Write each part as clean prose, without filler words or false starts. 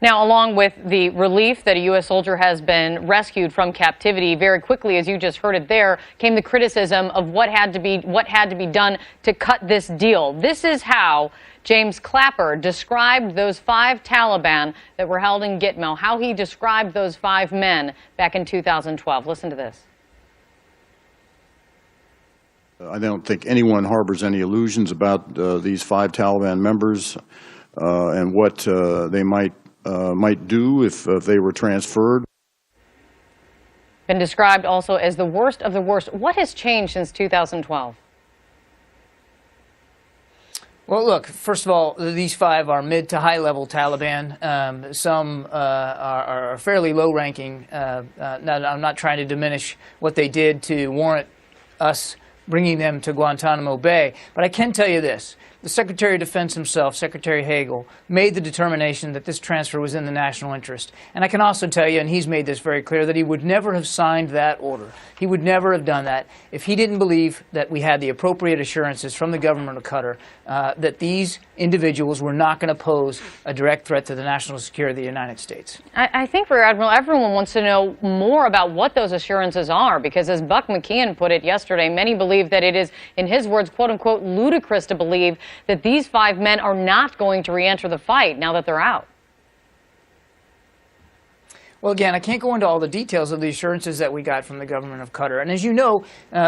Now, along with the relief that a U.S. soldier has been rescued from captivity, very quickly, as you just heard it there, came the criticism of what had to be done to cut this deal. This is how James Clapper described those 5 Taliban that were held in Gitmo, how he described those 5 men back in 2012. Listen to this. I don't think anyone harbors any illusions about these 5 Taliban members and what they might do if they were transferred. Been described also as the worst of the worst. What has changed since 2012? Well, look, first of all, these 5 are mid to high level Taliban. Some are fairly low ranking. I'm not trying to diminish what they did to warrant us bringing them to Guantanamo Bay. But I can tell you this. The Secretary of Defense himself, Secretary Hagel, made the determination that this transfer was in the national interest. And I can also tell you, and he's made this very clear, that he would never have signed that order. He would never have done that if he didn't believe that we had the appropriate assurances from the government of Qatar that these individuals were not going to pose a direct threat to the national security of the United States. I think, Rear Admiral, everyone wants to know more about what those assurances are, because as Buck McKeon put it yesterday, many believe that it is, in his words, quote unquote, ludicrous to believe that these 5 men are not going to re-enter the fight now that they're out. Well, again, I can't go into all the details of the assurances that we got from the government of Qatar. And as you know,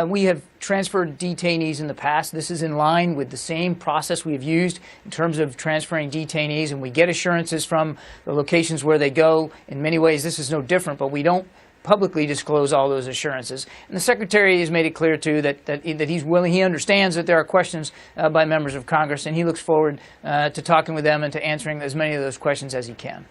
we have transferred detainees in the past. This is in line with the same process we have used in terms of transferring detainees, and we get assurances from the locations where they go. In many ways, this is no different, but we don't publicly disclose all those assurances. And the Secretary has made it clear, too, that he's willing, he understands that there are questions by members of Congress, and he looks forward to talking with them and to answering as many of those questions as he can.